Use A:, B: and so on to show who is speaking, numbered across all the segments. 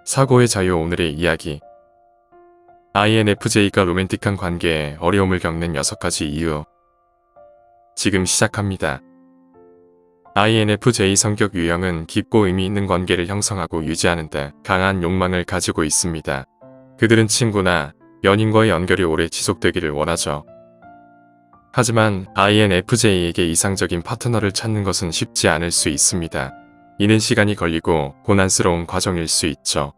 A: 사고의 자유. 오늘의 이야기. INFJ가 로맨틱한 관계에 어려움을 겪는 6가지 이유. 지금 시작합니다. INFJ 성격 유형은 깊고 의미 있는 관계를 형성하고 유지하는 데 강한 욕망을 가지고 있습니다. 그들은 친구나 연인과의 연결이 오래 지속되기를 원하죠. 하지만 INFJ에게 이상적인 파트너를 찾는 것은 쉽지 않을 수 있습니다. 이는 시간이 걸리고 고난스러운 과정일 수 있죠.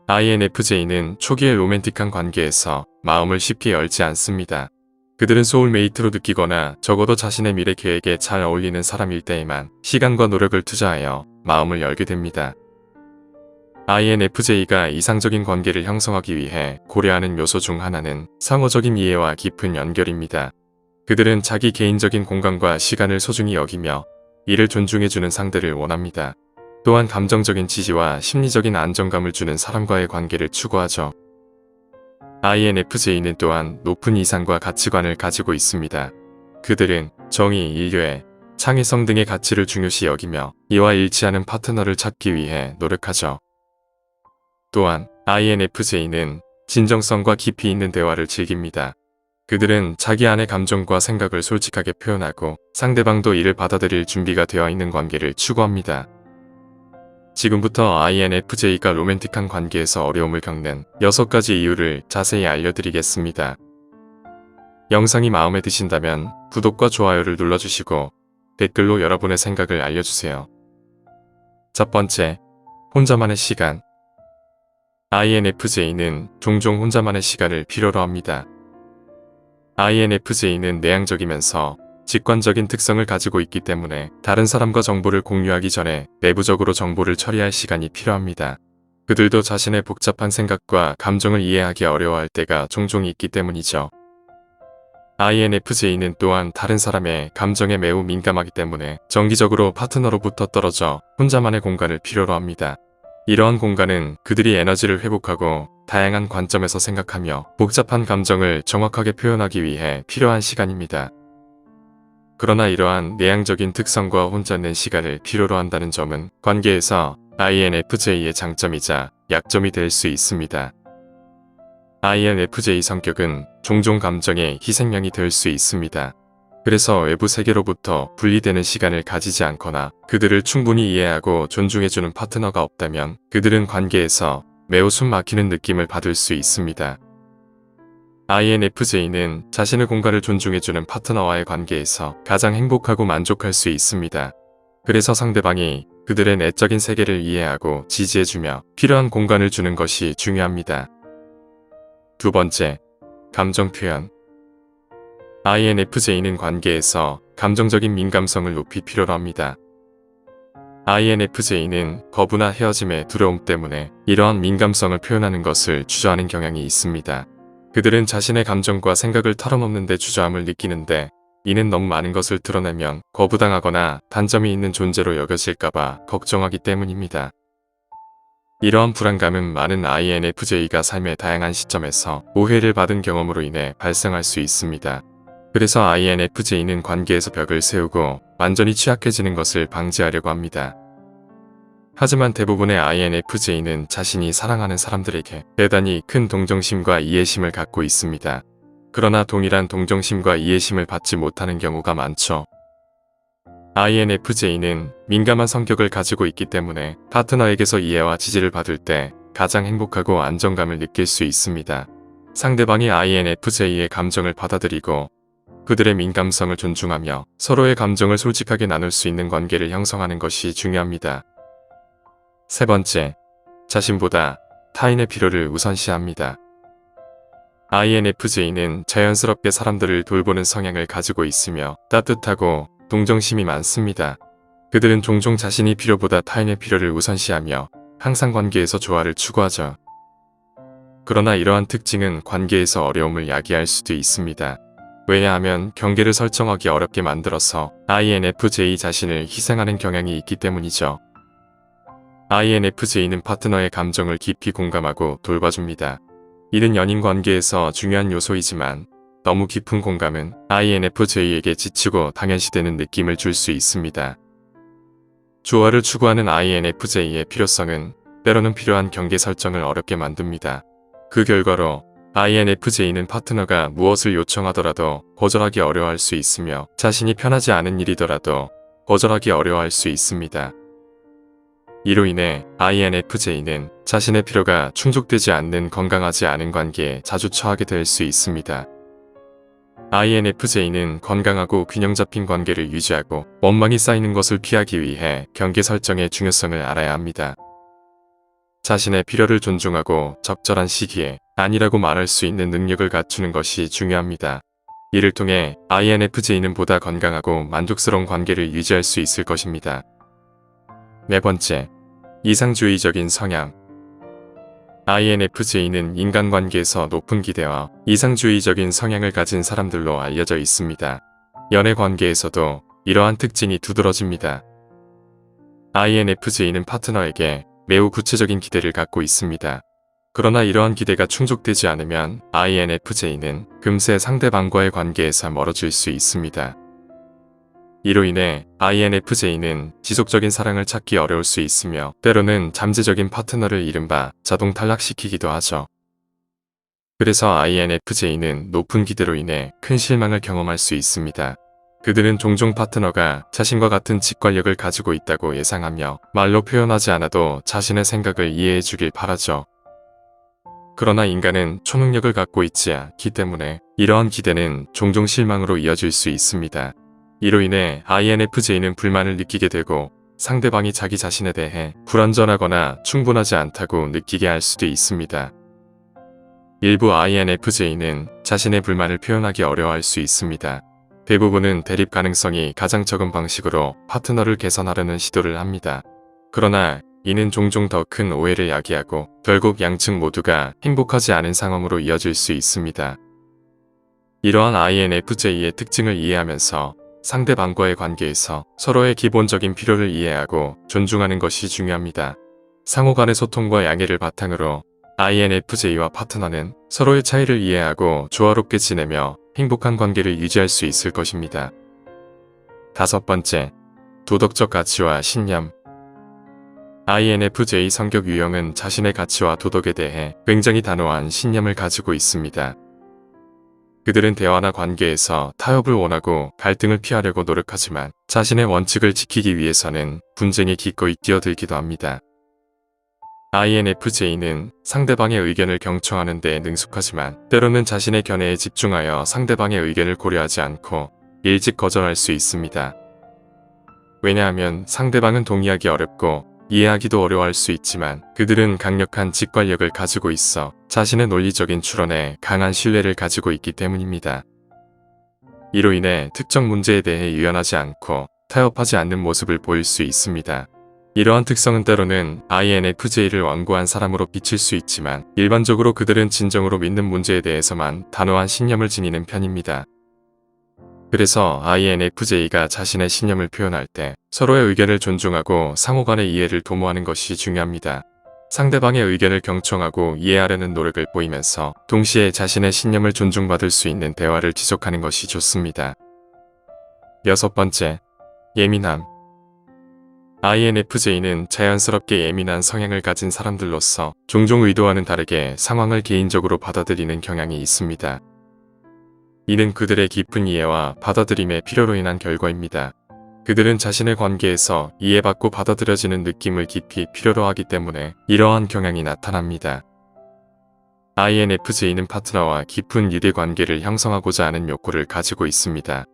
A: INFJ는 초기의 로맨틱한 관계에서 마음을 쉽게 열지 않습니다. 그들은 소울메이트로 느끼거나 적어도 자신의 미래 계획에 잘 어울리는 사람일 때에만 시간과 노력을 투자하여 마음을 열게 됩니다. INFJ가 이상적인 관계를 형성하기 위해 고려하는 요소 중 하나는 상호적인 이해와 깊은 연결입니다. 그들은 자기 개인적인 공간과 시간을 소중히 여기며 이를 존중해주는 상대를 원합니다. 또한 감정적인 지지와 심리적인 안정감을 주는 사람과의 관계를 추구하죠. INFJ는 또한 높은 이상과 가치관을 가지고 있습니다. 그들은 정의, 인류애, 창의성 등의 가치를 중요시 여기며 이와 일치하는 파트너를 찾기 위해 노력하죠. 또한 INFJ는 진정성과 깊이 있는 대화를 즐깁니다. 그들은 자기 안의 감정과 생각을 솔직하게 표현하고 상대방도 이를 받아들일 준비가 되어 있는 관계를 추구합니다. 지금부터 INFJ가 로맨틱한 관계에서 어려움을 겪는 6가지 이유를 자세히 알려드리겠습니다. 영상이 마음에 드신다면 구독과 좋아요를 눌러주시고 댓글로 여러분의 생각을 알려주세요. 첫 번째, 혼자만의 시간. INFJ는 종종 혼자만의 시간을 필요로 합니다. INFJ는 내향적이면서 직관적인 특성을 가지고 있기 때문에 다른 사람과 정보를 공유하기 전에 내부적으로 정보를 처리할 시간이 필요합니다. 그들도 자신의 복잡한 생각과 감정을 이해하기 어려워할 때가 종종 있기 때문이죠. INFJ는 또한 다른 사람의 감정에 매우 민감하기 때문에 정기적으로 파트너로부터 떨어져 혼자만의 공간을 필요로 합니다. 이러한 공간은 그들이 에너지를 회복하고 다양한 관점에서 생각하며 복잡한 감정을 정확하게 표현하기 위해 필요한 시간입니다. 그러나 이러한 내향적인 특성과 혼자 낸 시간을 필요로 한다는 점은 관계에서 INFJ의 장점이자 약점이 될 수 있습니다. INFJ 성격은 종종 감정의 희생양이 될 수 있습니다. 그래서 외부 세계로부터 분리되는 시간을 가지지 않거나 그들을 충분히 이해하고 존중해주는 파트너가 없다면 그들은 관계에서 매우 숨막히는 느낌을 받을 수 있습니다. INFJ는 자신의 공간을 존중해주는 파트너와의 관계에서 가장 행복하고 만족할 수 있습니다. 그래서 상대방이 그들의 내적인 세계를 이해하고 지지해주며 필요한 공간을 주는 것이 중요합니다. 두 번째, 감정 표현. INFJ는 관계에서 감정적인 민감성을 높이 필요로 합니다. INFJ는 거부나 헤어짐의 두려움 때문에 이러한 민감성을 표현하는 것을 주저하는 경향이 있습니다. 그들은 자신의 감정과 생각을 털어놓는 데 주저함을 느끼는데 이는 너무 많은 것을 드러내면 거부당하거나 단점이 있는 존재로 여겨질까봐 걱정하기 때문입니다. 이러한 불안감은 많은 INFJ가 삶의 다양한 시점에서 오해를 받은 경험으로 인해 발생할 수 있습니다. 그래서 INFJ는 관계에서 벽을 세우고 완전히 취약해지는 것을 방지하려고 합니다. 하지만 대부분의 INFJ는 자신이 사랑하는 사람들에게 대단히 큰 동정심과 이해심을 갖고 있습니다. 그러나 동일한 동정심과 이해심을 받지 못하는 경우가 많죠. INFJ는 민감한 성격을 가지고 있기 때문에 파트너에게서 이해와 지지를 받을 때 가장 행복하고 안정감을 느낄 수 있습니다. 상대방이 INFJ의 감정을 받아들이고 그들의 민감성을 존중하며 서로의 감정을 솔직하게 나눌 수 있는 관계를 형성하는 것이 중요합니다. 세 번째, 자신보다 타인의 필요를 우선시합니다. INFJ는 자연스럽게 사람들을 돌보는 성향을 가지고 있으며 따뜻하고 동정심이 많습니다. 그들은 종종 자신의 필요보다 타인의 필요를 우선시하며 항상 관계에서 조화를 추구하죠. 그러나 이러한 특징은 관계에서 어려움을 야기할 수도 있습니다. 왜냐하면 경계를 설정하기 어렵게 만들어서 INFJ 자신을 희생하는 경향이 있기 때문이죠. INFJ는 파트너의 감정을 깊이 공감하고 돌봐줍니다. 이는 연인 관계에서 중요한 요소이지만 너무 깊은 공감은 INFJ에게 지치고 당연시되는 느낌을 줄 수 있습니다. 조화를 추구하는 INFJ의 필요성은 때로는 필요한 경계 설정을 어렵게 만듭니다. 그 결과로 INFJ는 파트너가 무엇을 요청하더라도 거절하기 어려워할 수 있으며 자신이 편하지 않은 일이더라도 거절하기 어려워할 수 있습니다. 이로 인해 INFJ는 자신의 필요가 충족되지 않는 건강하지 않은 관계에 자주 처하게 될 수 있습니다. INFJ는 건강하고 균형 잡힌 관계를 유지하고 원망이 쌓이는 것을 피하기 위해 경계 설정의 중요성을 알아야 합니다. 자신의 필요를 존중하고 적절한 시기에 아니라고 말할 수 있는 능력을 갖추는 것이 중요합니다. 이를 통해 INFJ는 보다 건강하고 만족스러운 관계를 유지할 수 있을 것입니다. 네 번째, 이상주의적인 성향. INFJ는 인간관계에서 높은 기대와 이상주의적인 성향을 가진 사람들로 알려져 있습니다. 연애관계에서도 이러한 특징이 두드러집니다. INFJ는 파트너에게 매우 구체적인 기대를 갖고 있습니다. 그러나 이러한 기대가 충족되지 않으면 INFJ는 금세 상대방과의 관계에서 멀어질 수 있습니다. 이로 인해 INFJ는 지속적인 사랑을 찾기 어려울 수 있으며 때로는 잠재적인 파트너를 이른바 자동 탈락시키기도 하죠. 그래서 INFJ는 높은 기대로 인해 큰 실망을 경험할 수 있습니다. 그들은 종종 파트너가 자신과 같은 직관력을 가지고 있다고 예상하며 말로 표현하지 않아도 자신의 생각을 이해해 주길 바라죠. 그러나 인간은 초능력을 갖고 있지 않기 때문에 이러한 기대는 종종 실망으로 이어질 수 있습니다. 이로 인해 INFJ는 불만을 느끼게 되고 상대방이 자기 자신에 대해 불완전하거나 충분하지 않다고 느끼게 할 수도 있습니다. 일부 INFJ는 자신의 불만을 표현하기 어려워할 수 있습니다. 대부분은 대립 가능성이 가장 적은 방식으로 파트너를 개선하려는 시도를 합니다. 그러나 이는 종종 더 큰 오해를 야기하고 결국 양측 모두가 행복하지 않은 상황으로 이어질 수 있습니다. 이러한 INFJ의 특징을 이해하면서 상대방과의 관계에서 서로의 기본적인 필요를 이해하고 존중하는 것이 중요합니다. 상호 간의 소통과 양해를 바탕으로 INFJ와 파트너는 서로의 차이를 이해하고 조화롭게 지내며 행복한 관계를 유지할 수 있을 것입니다. 다섯 번째, 도덕적 가치와 신념. INFJ 성격 유형은 자신의 가치와 도덕에 대해 굉장히 단호한 신념을 가지고 있습니다. 그들은 대화나 관계에서 타협을 원하고 갈등을 피하려고 노력하지만 자신의 원칙을 지키기 위해서는 분쟁에 기꺼이 뛰어들기도 합니다. INFJ는 상대방의 의견을 경청하는 데 능숙하지만 때로는 자신의 견해에 집중하여 상대방의 의견을 고려하지 않고 일찍 거절할 수 있습니다. 왜냐하면 상대방은 동의하기 어렵고 이해하기도 어려워할 수 있지만 그들은 강력한 직관력을 가지고 있어 자신의 논리적인 추론에 강한 신뢰를 가지고 있기 때문입니다. 이로 인해 특정 문제에 대해 유연하지 않고 타협하지 않는 모습을 보일 수 있습니다. 이러한 특성은 때로는 INFJ를 완고한 사람으로 비칠 수 있지만 일반적으로 그들은 진정으로 믿는 문제에 대해서만 단호한 신념을 지니는 편입니다. 그래서 INFJ가 자신의 신념을 표현할 때 서로의 의견을 존중하고 상호 간의 이해를 도모하는 것이 중요합니다. 상대방의 의견을 경청하고 이해하려는 노력을 보이면서 동시에 자신의 신념을 존중받을 수 있는 대화를 지속하는 것이 좋습니다. 여섯 번째, 예민함. INFJ는 자연스럽게 예민한 성향을 가진 사람들로서 종종 의도와는 다르게 상황을 개인적으로 받아들이는 경향이 있습니다. 이는 그들의 깊은 이해와 받아들임의 필요로 인한 결과입니다. 그들은 자신의 관계에서 이해받고 받아들여지는 느낌을 깊이 필요로 하기 때문에 이러한 경향이 나타납니다. INFJ는 파트너와 깊은 유대 관계를 형성하고자 하는 욕구를 가지고 있습니다.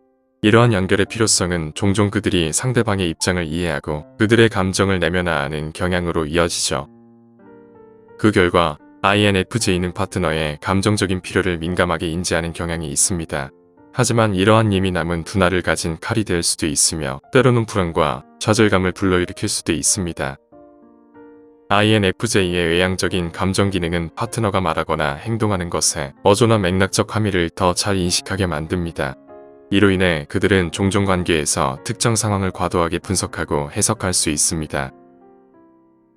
A: 이러한 연결의 필요성은 종종 그들이 상대방의 입장을 이해하고 그들의 감정을 내면화하는 경향으로 이어지죠. 그 결과 INFJ는 파트너의 감정적인 필요를 민감하게 인지하는 경향이 있습니다. 하지만 이러한 예민함은 둔화를 가진 칼이 될 수도 있으며 때로는 불안과 좌절감을 불러일으킬 수도 있습니다. INFJ의 외향적인 감정 기능은 파트너가 말하거나 행동하는 것에 어조나 맥락적 함의를 더 잘 인식하게 만듭니다. 이로 인해 그들은 종종 관계에서 특정 상황을 과도하게 분석하고 해석할 수 있습니다.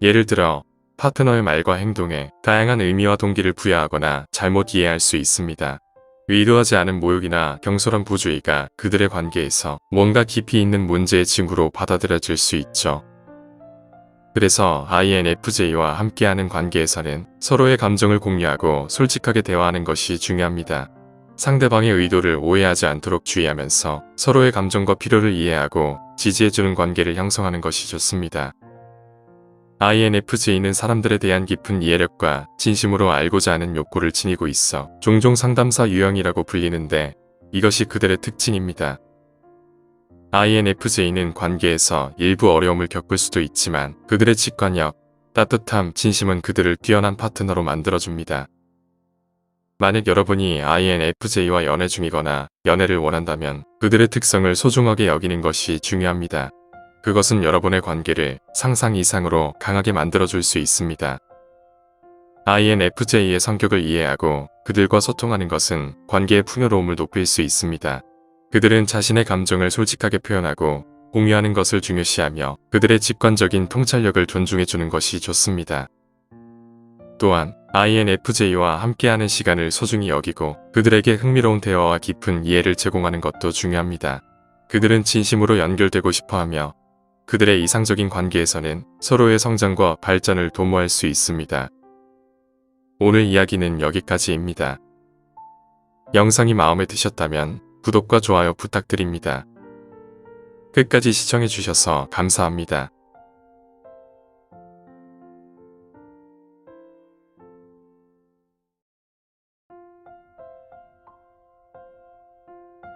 A: 예를 들어 파트너의 말과 행동에 다양한 의미와 동기를 부여하거나 잘못 이해할 수 있습니다. 의도하지 않은 모욕이나 경솔한 부주의가 그들의 관계에서 뭔가 깊이 있는 문제의 징후로 받아들여질 수 있죠. 그래서 INFJ와 함께하는 관계에서는 서로의 감정을 공유하고 솔직하게 대화하는 것이 중요합니다. 상대방의 의도를 오해하지 않도록 주의하면서 서로의 감정과 필요를 이해하고 지지해주는 관계를 형성하는 것이 좋습니다. INFJ는 사람들에 대한 깊은 이해력과 진심으로 알고자 하는 욕구를 지니고 있어 종종 상담사 유형이라고 불리는데 이것이 그들의 특징입니다. INFJ는 관계에서 일부 어려움을 겪을 수도 있지만 그들의 직관력, 따뜻함, 진심은 그들을 뛰어난 파트너로 만들어줍니다. 만약 여러분이 INFJ와 연애 중이거나 연애를 원한다면 그들의 특성을 소중하게 여기는 것이 중요합니다. 그것은 여러분의 관계를 상상 이상으로 강하게 만들어줄 수 있습니다. INFJ의 성격을 이해하고 그들과 소통하는 것은 관계의 풍요로움을 높일 수 있습니다. 그들은 자신의 감정을 솔직하게 표현하고 공유하는 것을 중요시하며 그들의 직관적인 통찰력을 존중해주는 것이 좋습니다. 또한 INFJ와 함께하는 시간을 소중히 여기고 그들에게 흥미로운 대화와 깊은 이해를 제공하는 것도 중요합니다. 그들은 진심으로 연결되고 싶어하며 그들의 이상적인 관계에서는 서로의 성장과 발전을 도모할 수 있습니다. 오늘 이야기는 여기까지입니다. 영상이 마음에 드셨다면 구독과 좋아요 부탁드립니다. 끝까지 시청해주셔서 감사합니다.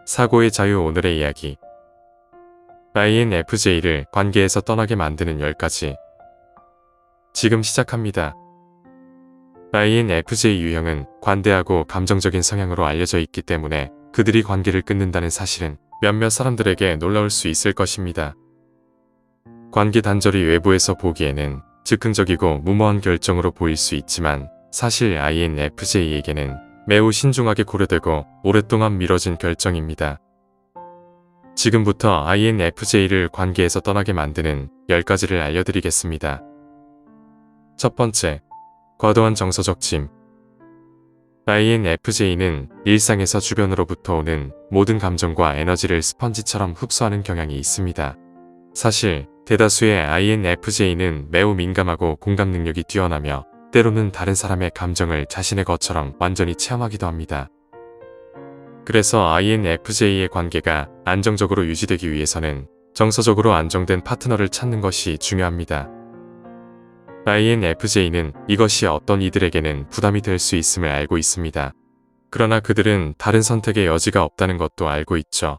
A: 사고의 자유 오늘의 이야기 INFJ를 관계에서 떠나게 만드는 10가지 지금 시작합니다. INFJ 유형은 관대하고 감정적인 성향으로 알려져 있기 때문에 그들이 관계를 끊는다는 사실은 몇몇 사람들에게 놀라울 수 있을 것입니다. 관계 단절이 외부에서 보기에는 즉흥적이고 무모한 결정으로 보일 수 있지만 사실 INFJ에게는 매우 신중하게 고려되고 오랫동안 미뤄진 결정입니다. 지금부터 INFJ를 관계에서 떠나게 만드는 10가지를 알려드리겠습니다. 첫 번째, 과도한 정서적 짐. INFJ는 일상에서 주변으로부터 오는 모든 감정과 에너지를 스펀지처럼 흡수하는 경향이 있습니다. 사실 대다수의 INFJ는 매우 민감하고 공감 능력이 뛰어나며 때로는 다른 사람의 감정을 자신의 것처럼 완전히 체험하기도 합니다. 그래서 INFJ의 관계가 안정적으로 유지되기 위해서는 정서적으로 안정된 파트너를 찾는 것이 중요합니다. INFJ는 이것이 어떤 이들에게는 부담이 될 수 있음을 알고 있습니다. 그러나 그들은 다른 선택의 여지가 없다는 것도 알고 있죠.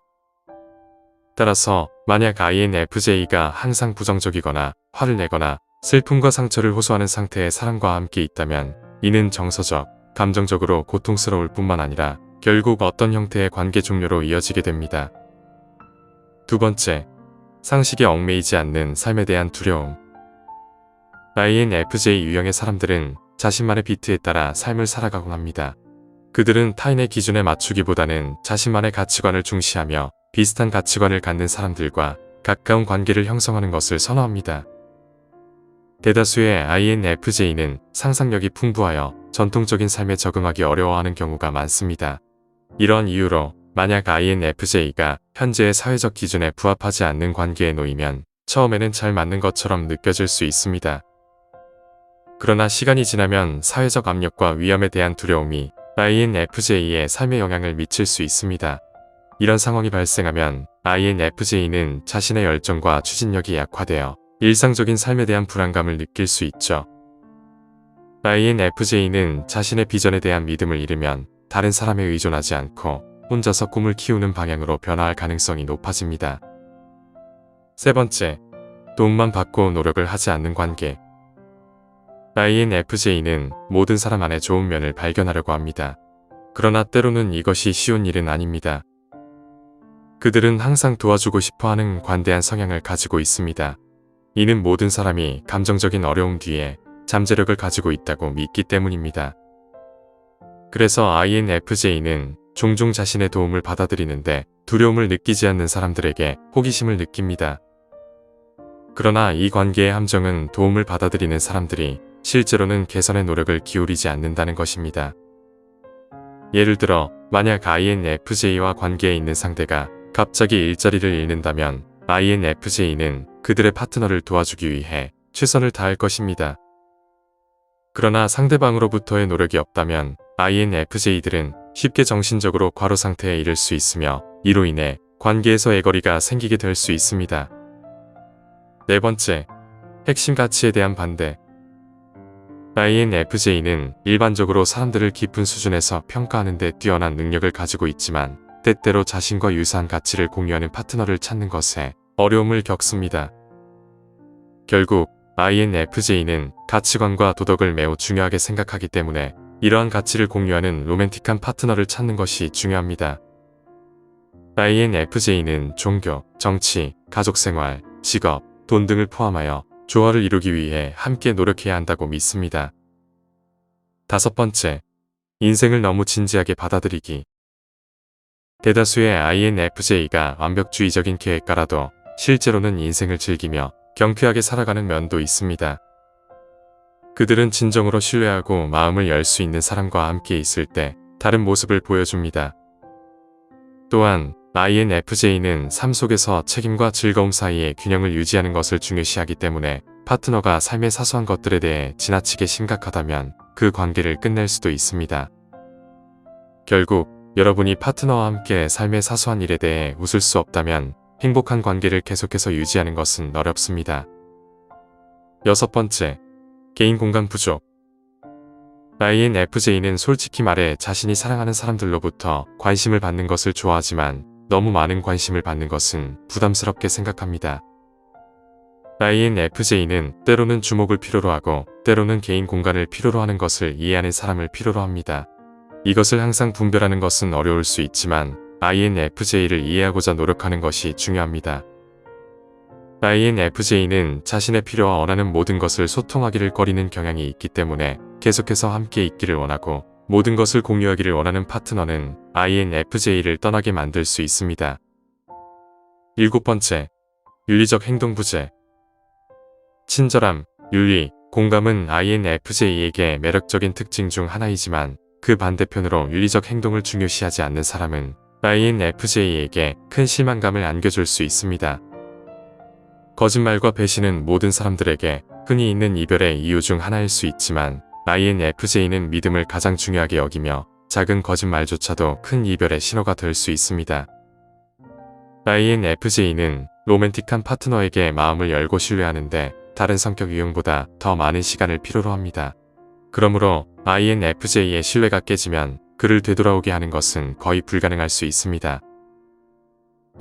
A: 따라서 만약 INFJ가 항상 부정적이거나 화를 내거나 슬픔과 상처를 호소하는 상태의 사람과 함께 있다면 이는 정서적, 감정적으로 고통스러울 뿐만 아니라 결국 어떤 형태의 관계 종료로 이어지게 됩니다. 두 번째, 상식에 얽매이지 않는 삶에 대한 두려움. INFJ 유형의 사람들은 자신만의 비트에 따라 삶을 살아가곤 합니다. 그들은 타인의 기준에 맞추기보다는 자신만의 가치관을 중시하며 비슷한 가치관을 갖는 사람들과 가까운 관계를 형성하는 것을 선호합니다. 대다수의 INFJ는 상상력이 풍부하여 전통적인 삶에 적응하기 어려워하는 경우가 많습니다. 이런 이유로 만약 INFJ가 현재의 사회적 기준에 부합하지 않는 관계에 놓이면 처음에는 잘 맞는 것처럼 느껴질 수 있습니다. 그러나 시간이 지나면 사회적 압력과 위험에 대한 두려움이 INFJ의 삶에 영향을 미칠 수 있습니다. 이런 상황이 발생하면 INFJ는 자신의 열정과 추진력이 약화되어 일상적인 삶에 대한 불안감을 느낄 수 있죠. INFJ는 자신의 비전에 대한 믿음을 잃으면 다른 사람에 의존하지 않고 혼자서 꿈을 키우는 방향으로 변화할 가능성이 높아집니다. 세 번째, 도움만 받고 노력을 하지 않는 관계. INFJ는 모든 사람 안에 좋은 면을 발견하려고 합니다. 그러나 때로는 이것이 쉬운 일은 아닙니다. 그들은 항상 도와주고 싶어하는 관대한 성향을 가지고 있습니다. 이는 모든 사람이 감정적인 어려움 뒤에 잠재력을 가지고 있다고 믿기 때문입니다. 그래서 INFJ는 종종 자신의 도움을 받아들이는데 두려움을 느끼지 않는 사람들에게 호기심을 느낍니다. 그러나 이 관계의 함정은 도움을 받아들이는 사람들이 실제로는 개선의 노력을 기울이지 않는다는 것입니다. 예를 들어 만약 INFJ와 관계에 있는 상대가 갑자기 일자리를 잃는다면 INFJ는 그들의 파트너를 도와주기 위해 최선을 다할 것입니다. 그러나 상대방으로부터의 노력이 없다면 INFJ들은 쉽게 정신적으로 과로 상태에 이를 수 있으며 이로 인해 관계에서 애거리가 생기게 될 수 있습니다. 네 번째, 핵심 가치에 대한 반대. INFJ는 일반적으로 사람들을 깊은 수준에서 평가하는 데 뛰어난 능력을 가지고 있지만 때때로 자신과 유사한 가치를 공유하는 파트너를 찾는 것에 어려움을 겪습니다. 결국 INFJ는 가치관과 도덕을 매우 중요하게 생각하기 때문에 이러한 가치를 공유하는 로맨틱한 파트너를 찾는 것이 중요합니다. INFJ는 종교, 정치, 가족생활, 직업, 돈 등을 포함하여 조화를 이루기 위해 함께 노력해야 한다고 믿습니다. 다섯 번째, 인생을 너무 진지하게 받아들이기. 대다수의 INFJ가 완벽주의적인 계획가라도 실제로는 인생을 즐기며 경쾌하게 살아가는 면도 있습니다. 그들은 진정으로 신뢰하고 마음을 열 수 있는 사람과 함께 있을 때 다른 모습을 보여줍니다. 또한 INFJ는 삶 속에서 책임과 즐거움 사이의 균형을 유지하는 것을 중요시하기 때문에 파트너가 삶의 사소한 것들에 대해 지나치게 심각하다면 그 관계를 끝낼 수도 있습니다. 결국 여러분이 파트너와 함께 삶의 사소한 일에 대해 웃을 수 없다면 행복한 관계를 계속해서 유지하는 것은 어렵습니다. 여섯 번째, 개인 공간 부족. INFJ는 솔직히 말해 자신이 사랑하는 사람들로부터 관심을 받는 것을 좋아하지만 너무 많은 관심을 받는 것은 부담스럽게 생각합니다. INFJ는 때로는 주목을 필요로 하고 때로는 개인 공간을 필요로 하는 것을 이해하는 사람을 필요로 합니다. 이것을 항상 분별하는 것은 어려울 수 있지만 INFJ를 이해하고자 노력하는 것이 중요합니다. INFJ는 자신의 필요와 원하는 모든 것을 소통하기를 꺼리는 경향이 있기 때문에 계속해서 함께 있기를 원하고 모든 것을 공유하기를 원하는 파트너는 INFJ를 떠나게 만들 수 있습니다. 일곱 번째, 윤리적 행동 부재. 친절함, 윤리, 공감은 INFJ에게 매력적인 특징 중 하나이지만 그 반대편으로 윤리적 행동을 중요시하지 않는 사람은 INFJ에게 큰 실망감을 안겨줄 수 있습니다. 거짓말과 배신은 모든 사람들에게 흔히 있는 이별의 이유 중 하나일 수 있지만 INFJ는 믿음을 가장 중요하게 여기며 작은 거짓말조차도 큰 이별의 신호가 될 수 있습니다. INFJ는 로맨틱한 파트너에게 마음을 열고 신뢰하는데 다른 성격 유형보다 더 많은 시간을 필요로 합니다. 그러므로 INFJ의 신뢰가 깨지면 그를 되돌아오게 하는 것은 거의 불가능할 수 있습니다.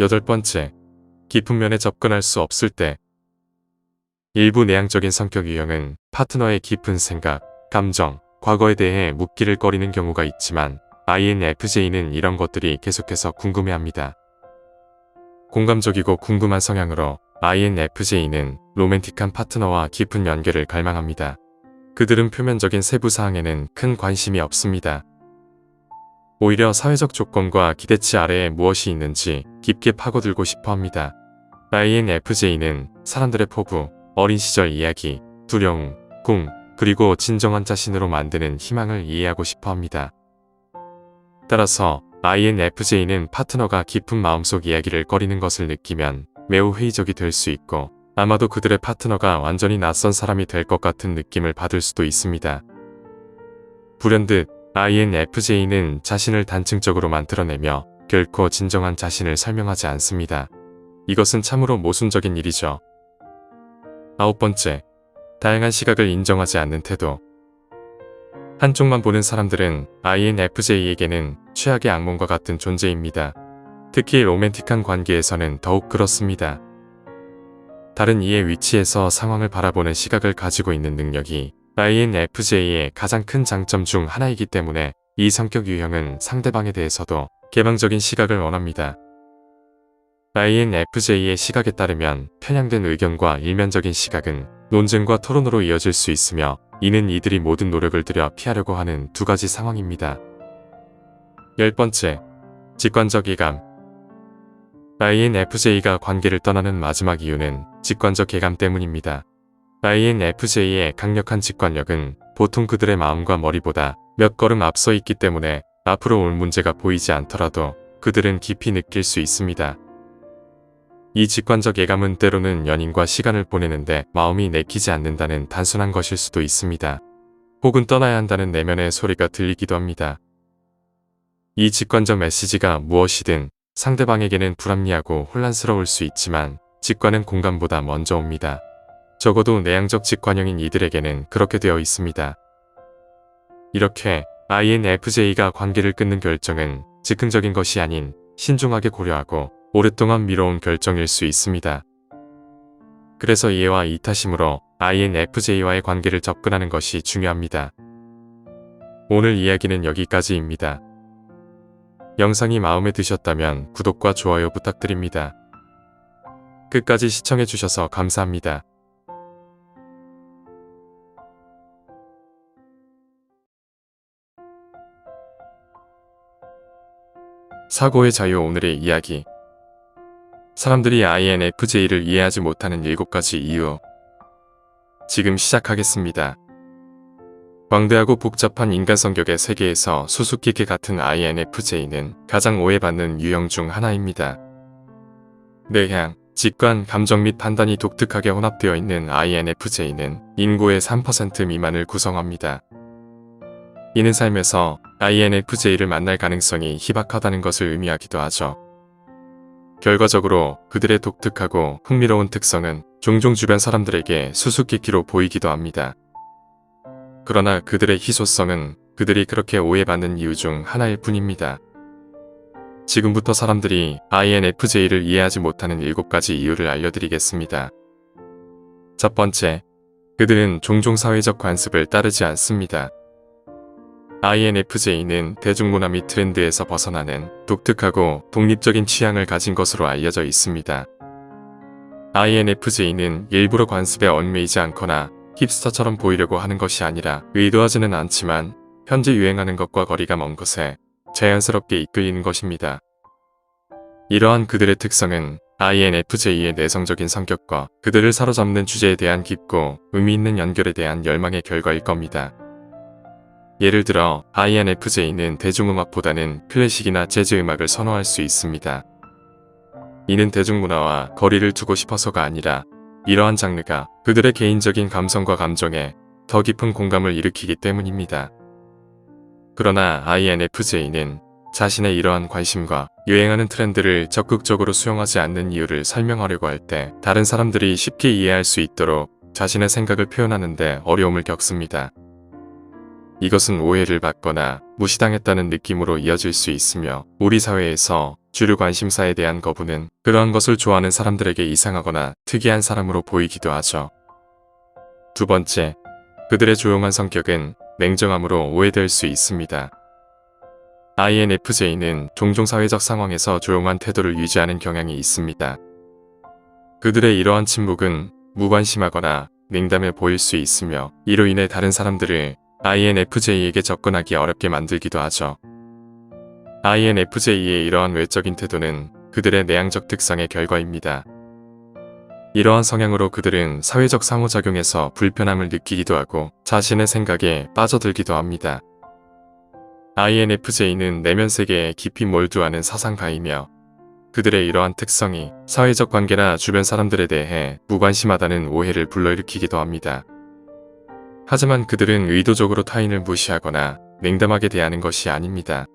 A: 여덟 번째, 깊은 면에 접근할 수 없을 때. 일부 내향적인 성격 유형은 파트너의 깊은 생각, 감정, 과거에 대해 묻기를 꺼리는 경우가 있지만 INFJ는 이런 것들이 계속해서 궁금해합니다. 공감적이고 궁금한 성향으로 INFJ는 로맨틱한 파트너와 깊은 연결을 갈망합니다. 그들은 표면적인 세부 사항에는 큰 관심이 없습니다. 오히려 사회적 조건과 기대치 아래에 무엇이 있는지 깊게 파고들고 싶어 합니다. INFJ는 사람들의 포부, 어린 시절 이야기, 두려움, 꿈, 그리고 진정한 자신으로 만드는 희망을 이해하고 싶어 합니다. 따라서 INFJ는 파트너가 깊은 마음속 이야기를 꺼리는 것을 느끼면 매우 회의적이 될 수 있고 아마도 그들의 파트너가 완전히 낯선 사람이 될 것 같은 느낌을 받을 수도 있습니다. 불현듯 INFJ는 자신을 단층적으로만 드러내며 결코 진정한 자신을 설명하지 않습니다. 이것은 참으로 모순적인 일이죠. 아홉 번째, 다양한 시각을 인정하지 않는 태도. 한쪽만 보는 사람들은 INFJ에게는 최악의 악몽과 같은 존재입니다. 특히 로맨틱한 관계에서는 더욱 그렇습니다. 다른 이의 위치에서 상황을 바라보는 시각을 가지고 있는 능력이 INFJ의 가장 큰 장점 중 하나이기 때문에 이 성격 유형은 상대방에 대해서도 개방적인 시각을 원합니다. INFJ의 시각에 따르면 편향된 의견과 일면적인 시각은 논쟁과 토론으로 이어질 수 있으며 이는 이들이 모든 노력을 들여 피하려고 하는 두 가지 상황입니다. 열 번째, 직관적 예감. INFJ가 관계를 떠나는 마지막 이유는 직관적 예감 때문입니다. INFJ의 강력한 직관력은 보통 그들의 마음과 머리보다 몇 걸음 앞서 있기 때문에 앞으로 올 문제가 보이지 않더라도 그들은 깊이 느낄 수 있습니다. 이 직관적 예감은 때로는 연인과 시간을 보내는데 마음이 내키지 않는다는 단순한 것일 수도 있습니다. 혹은 떠나야 한다는 내면의 소리가 들리기도 합니다. 이 직관적 메시지가 무엇이든 상대방에게는 불합리하고 혼란스러울 수 있지만 직관은 공감보다 먼저 옵니다. 적어도 내향적 직관형인 이들에게는 그렇게 되어 있습니다. 이렇게 INFJ가 관계를 끊는 결정은 즉흥적인 것이 아닌 신중하게 고려하고 오랫동안 미뤄온 결정일 수 있습니다. 그래서 이해와 이타심으로 INFJ와의 관계를 접근하는 것이 중요합니다. 오늘 이야기는 여기까지입니다. 영상이 마음에 드셨다면 구독과 좋아요 부탁드립니다. 끝까지 시청해주셔서 감사합니다. 사고의 자유. 오늘의 이야기. 사람들이 INFJ를 이해하지 못하는 7가지 이유. 지금 시작하겠습니다. 광대하고 복잡한 인간 성격의 세계에서 수수께끼 같은 INFJ는 가장 오해받는 유형 중 하나입니다. 내향, 직관, 감정 및 판단이 독특하게 혼합되어 있는 INFJ는 인구의 3% 미만을 구성합니다. 이는 삶에서 INFJ를 만날 가능성이 희박하다는 것을 의미하기도 하죠. 결과적으로 그들의 독특하고 흥미로운 특성은 종종 주변 사람들에게 수수께끼로 보이기도 합니다. 그러나 그들의 희소성은 그들이 그렇게 오해받는 이유 중 하나일 뿐입니다. 지금부터 사람들이 INFJ를 이해하지 못하는 7가지 이유를 알려드리겠습니다. 첫 번째, 그들은 종종 사회적 관습을 따르지 않습니다. INFJ는 대중문화 및 트렌드에서 벗어나는 독특하고 독립적인 취향을 가진 것으로 알려져 있습니다. INFJ는 일부러 관습에 얽매이지 않거나 힙스터처럼 보이려고 하는 것이 아니라 의도하지는 않지만 현재 유행하는 것과 거리가 먼 것에 자연스럽게 이끌리는 것입니다. 이러한 그들의 특성은 INFJ의 내성적인 성격과 그들을 사로잡는 주제에 대한 깊고 의미 있는 연결에 대한 열망의 결과일 겁니다. 예를 들어 INFJ는 대중음악보다는 클래식이나 재즈 음악을 선호할 수 있습니다. 이는 대중문화와 거리를 두고 싶어서가 아니라 이러한 장르가 그들의 개인적인 감성과 감정에 더 깊은 공감을 일으키기 때문입니다. 그러나 INFJ는 자신의 이러한 관심과 유행하는 트렌드를 적극적으로 수용하지 않는 이유를 설명하려고 할 때 다른 사람들이 쉽게 이해할 수 있도록 자신의 생각을 표현하는 데 어려움을 겪습니다. 이것은 오해를 받거나 무시당했다는 느낌으로 이어질 수 있으며 우리 사회에서 주류 관심사에 대한 거부는 그러한 것을 좋아하는 사람들에게 이상하거나 특이한 사람으로 보이기도 하죠. 두 번째, 그들의 조용한 성격은 냉정함으로 오해될 수 있습니다. INFJ는 종종 사회적 상황에서 조용한 태도를 유지하는 경향이 있습니다. 그들의 이러한 침묵은 무관심하거나 냉담해 보일 수 있으며 이로 인해 다른 사람들을 INFJ에게 접근하기 어렵게 만들기도 하죠. INFJ의 이러한 외적인 태도는 그들의 내향적 특성의 결과입니다. 이러한 성향으로 그들은 사회적 상호작용에서 불편함을 느끼기도 하고 자신의 생각에 빠져들기도 합니다. INFJ는 내면 세계에 깊이 몰두하는 사상가이며 그들의 이러한 특성이 사회적 관계나 주변 사람들에 대해 무관심하다는 오해를 불러일으키기도 합니다. 하지만 그들은 의도적으로 타인을 무시하거나 냉담하게 대하는 것이 아닙니다.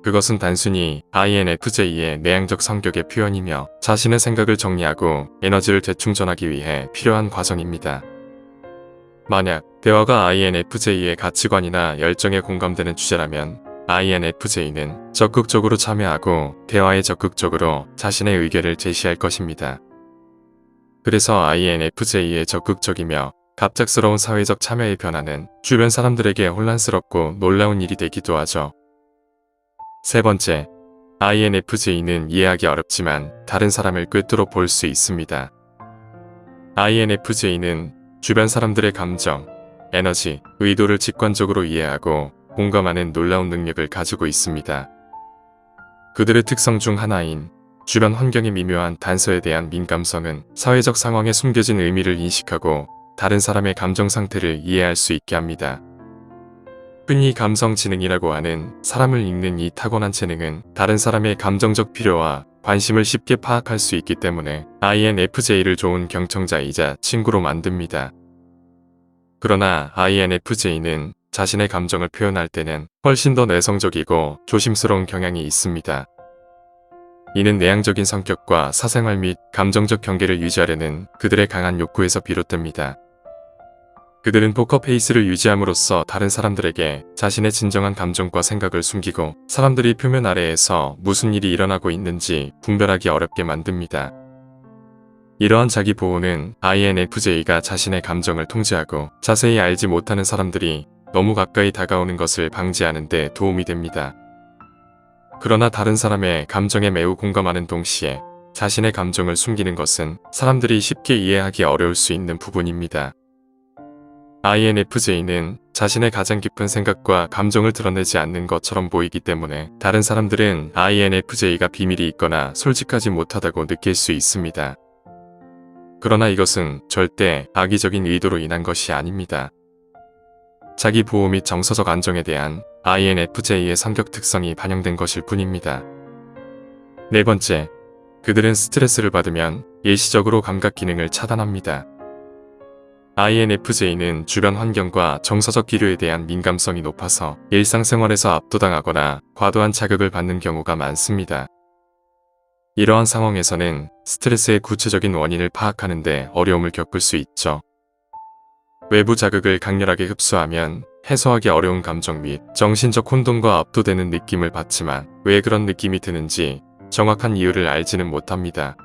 A: 그것은 단순히 INFJ의 내향적 성격의 표현이며 자신의 생각을 정리하고 에너지를 재충전하기 위해 필요한 과정입니다. 만약 대화가 INFJ의 가치관이나 열정에 공감되는 주제라면 INFJ는 적극적으로 참여하고 대화에 적극적으로 자신의 의견을 제시할 것입니다. 그래서 INFJ의 적극적이며 갑작스러운 사회적 참여의 변화는 주변 사람들에게 혼란스럽고 놀라운 일이 되기도 하죠. 세 번째, INFJ는 이해하기 어렵지만 다른 사람을 꿰뚫어 볼 수 있습니다. INFJ는 주변 사람들의 감정, 에너지, 의도를 직관적으로 이해하고 공감하는 놀라운 능력을 가지고 있습니다. 그들의 특성 중 하나인 주변 환경의 미묘한 단서에 대한 민감성은 사회적 상황에 숨겨진 의미를 인식하고 다른 사람의 감정 상태를 이해할 수 있게 합니다. 흔히 감성 지능이라고 하는 사람을 읽는 이 타고난 재능은 다른 사람의 감정적 필요와 관심을 쉽게 파악할 수 있기 때문에 INFJ를 좋은 경청자이자 친구로 만듭니다. 그러나 INFJ는 자신의 감정을 표현할 때는 훨씬 더 내성적이고 조심스러운 경향이 있습니다. 이는 내향적인 성격과 사생활 및 감정적 경계를 유지하려는 그들의 강한 욕구에서 비롯됩니다. 그들은 포커페이스를 유지함으로써 다른 사람들에게 자신의 진정한 감정과 생각을 숨기고 사람들이 표면 아래에서 무슨 일이 일어나고 있는지 분별하기 어렵게 만듭니다. 이러한 자기 보호는 INFJ가 자신의 감정을 통제하고 자세히 알지 못하는 사람들이 너무 가까이 다가오는 것을 방지하는 데 도움이 됩니다. 그러나 다른 사람의 감정에 매우 공감하는 동시에 자신의 감정을 숨기는 것은 사람들이 쉽게 이해하기 어려울 수 있는 부분입니다. INFJ는 자신의 가장 깊은 생각과 감정을 드러내지 않는 것처럼 보이기 때문에 다른 사람들은 INFJ가 비밀이 있거나 솔직하지 못하다고 느낄 수 있습니다. 그러나 이것은 절대 악의적인 의도로 인한 것이 아닙니다. 자기 보호 및 정서적 안정에 대한 INFJ의 성격 특성이 반영된 것일 뿐입니다. 네 번째, 그들은 스트레스를 받으면 일시적으로 감각 기능을 차단합니다. INFJ는 주변 환경과 정서적 기류에 대한 민감성이 높아서 일상생활에서 압도당하거나 과도한 자극을 받는 경우가 많습니다. 이러한 상황에서는 스트레스의 구체적인 원인을 파악하는 데 어려움을 겪을 수 있죠. 외부 자극을 강렬하게 흡수하면 해소하기 어려운 감정 및 정신적 혼돈과 압도되는 느낌을 받지만 왜 그런 느낌이 드는지 정확한 이유를 알지는 못합니다.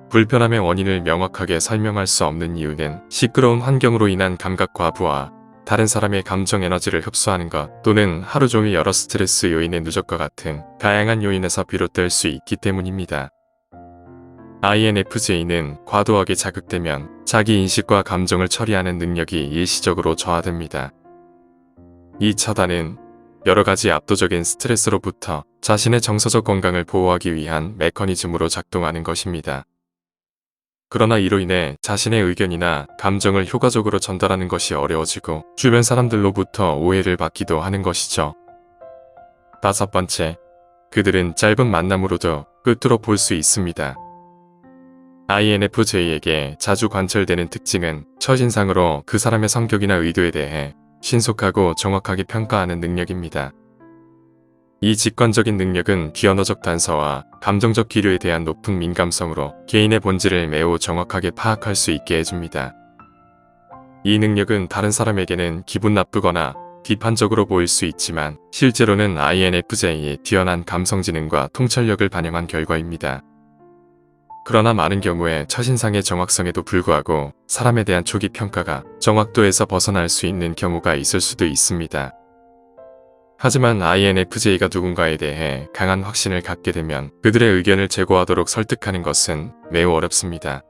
A: 불편함의 원인을 명확하게 설명할 수 없는 이유는 시끄러운 환경으로 인한 감각 과부하, 다른 사람의 감정 에너지를 흡수하는 것 또는 하루 종일 여러 스트레스 요인의 누적과 같은 다양한 요인에서 비롯될 수 있기 때문입니다. INFJ는 과도하게 자극되면 자기 인식과 감정을 처리하는 능력이 일시적으로 저하됩니다. 이 차단은 여러 가지 압도적인 스트레스로부터 자신의 정서적 건강을 보호하기 위한 메커니즘으로 작동하는 것입니다. 그러나 이로 인해 자신의 의견이나 감정을 효과적으로 전달하는 것이 어려워지고 주변 사람들로부터 오해를 받기도 하는 것이죠. 다섯 번째, 그들은 짧은 만남으로도 끝으로 볼 수 있습니다. INFJ에게 자주 관철되는 특징은 첫인상으로 그 사람의 성격이나 의도에 대해 신속하고 정확하게 평가하는 능력입니다. 이 직관적인 능력은 비언어적 단서와 감정적 기류에 대한 높은 민감성으로 개인의 본질을 매우 정확하게 파악할 수 있게 해줍니다. 이 능력은 다른 사람에게는 기분 나쁘거나 비판적으로 보일 수 있지만 실제로는 INFJ의 뛰어난 감성지능과 통찰력을 반영한 결과입니다. 그러나 많은 경우에 첫인상의 정확성에도 불구하고 사람에 대한 초기 평가가 정확도에서 벗어날 수 있는 경우가 있을 수도 있습니다. 하지만 INFJ가 누군가에 대해 강한 확신을 갖게 되면 그들의 의견을 제고하도록 설득하는 것은 매우 어렵습니다.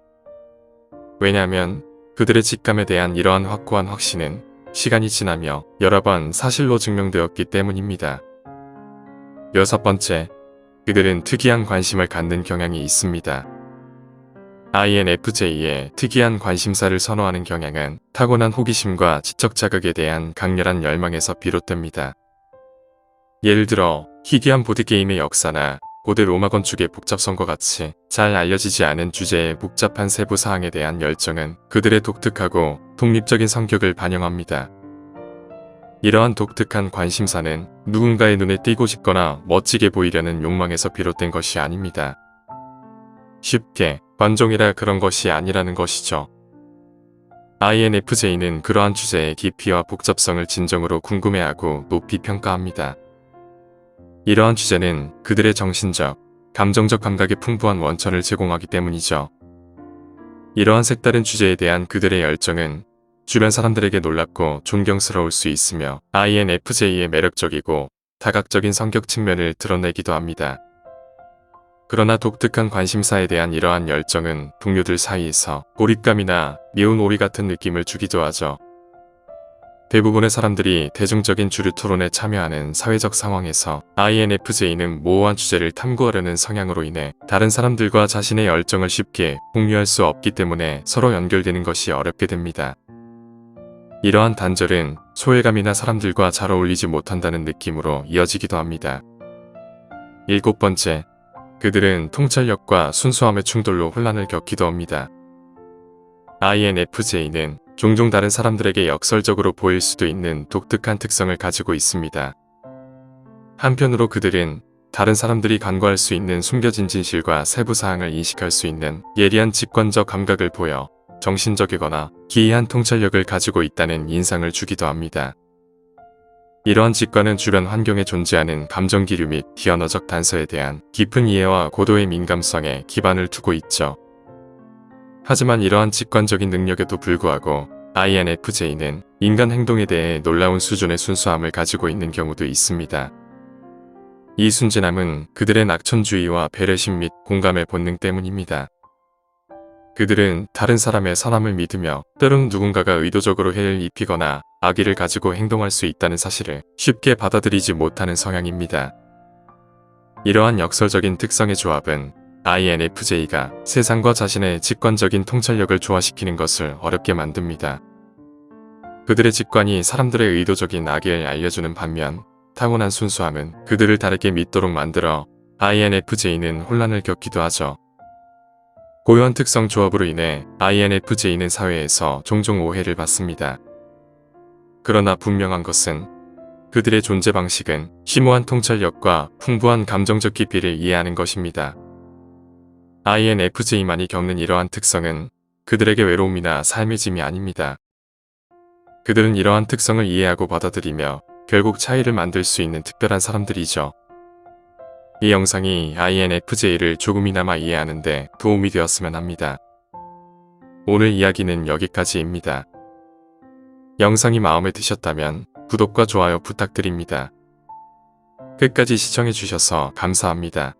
A: 왜냐하면 그들의 직감에 대한 이러한 확고한 확신은 시간이 지나며 여러 번 사실로 증명되었기 때문입니다. 여섯 번째, 그들은 특이한 관심을 갖는 경향이 있습니다. INFJ의 특이한 관심사를 선호하는 경향은 타고난 호기심과 지적 자극에 대한 강렬한 열망에서 비롯됩니다. 예를 들어 희귀한 보드게임의 역사나 고대 로마 건축의 복잡성과 같이 잘 알려지지 않은 주제의 복잡한 세부 사항에 대한 열정은 그들의 독특하고 독립적인 성격을 반영합니다. 이러한 독특한 관심사는 누군가의 눈에 띄고 싶거나 멋지게 보이려는 욕망에서 비롯된 것이 아닙니다. 쉽게 관종이라 그런 것이 아니라는 것이죠. INFJ는 그러한 주제의 깊이와 복잡성을 진정으로 궁금해하고 높이 평가합니다. 이러한 주제는 그들의 정신적, 감정적 감각에 풍부한 원천을 제공하기 때문이죠. 이러한 색다른 주제에 대한 그들의 열정은 주변 사람들에게 놀랍고 존경스러울 수 있으며 INFJ의 매력적이고 다각적인 성격 측면을 드러내기도 합니다. 그러나 독특한 관심사에 대한 이러한 열정은 동료들 사이에서 고립감이나 미운 오리 같은 느낌을 주기도 하죠. 대부분의 사람들이 대중적인 주류 토론에 참여하는 사회적 상황에서 INFJ는 모호한 주제를 탐구하려는 성향으로 인해 다른 사람들과 자신의 열정을 쉽게 공유할 수 없기 때문에 서로 연결되는 것이 어렵게 됩니다. 이러한 단절은 소외감이나 사람들과 잘 어울리지 못한다는 느낌으로 이어지기도 합니다. 일곱 번째, 그들은 통찰력과 순수함의 충돌로 혼란을 겪기도 합니다. INFJ는 종종 다른 사람들에게 역설적으로 보일 수도 있는 독특한 특성을 가지고 있습니다. 한편으로 그들은 다른 사람들이 간과할 수 있는 숨겨진 진실과 세부 사항을 인식할 수 있는 예리한 직관적 감각을 보여 정신적이거나 기이한 통찰력을 가지고 있다는 인상을 주기도 합니다. 이러한 직관은 주변 환경에 존재하는 감정 기류 및 비언어적 단서에 대한 깊은 이해와 고도의 민감성에 기반을 두고 있죠. 하지만 이러한 직관적인 능력에도 불구하고 INFJ는 인간 행동에 대해 놀라운 수준의 순수함을 가지고 있는 경우도 있습니다. 이 순진함은 그들의 낙천주의와 배려심 및 공감의 본능 때문입니다. 그들은 다른 사람의 선함을 믿으며 때론 누군가가 의도적으로 해를 입히거나 악의를 가지고 행동할 수 있다는 사실을 쉽게 받아들이지 못하는 성향입니다. 이러한 역설적인 특성의 조합은 INFJ가 세상과 자신의 직관적인 통찰력을 조화시키는 것을 어렵게 만듭니다. 그들의 직관이 사람들의 의도적인 악의를 알려주는 반면 타고난 순수함은 그들을 다르게 믿도록 만들어 INFJ는 혼란을 겪기도 하죠. 고유한 특성 조합으로 인해 INFJ는 사회에서 종종 오해를 받습니다. 그러나 분명한 것은 그들의 존재 방식은 심오한 통찰력과 풍부한 감정적 깊이를 이해하는 것입니다. INFJ만이 겪는 이러한 특성은 그들에게 외로움이나 삶의 짐이 아닙니다. 그들은 이러한 특성을 이해하고 받아들이며 결국 차이를 만들 수 있는 특별한 사람들이죠. 이 영상이 INFJ를 조금이나마 이해하는 데 도움이 되었으면 합니다. 오늘 이야기는 여기까지입니다. 영상이 마음에 드셨다면 구독과 좋아요 부탁드립니다. 끝까지 시청해주셔서 감사합니다.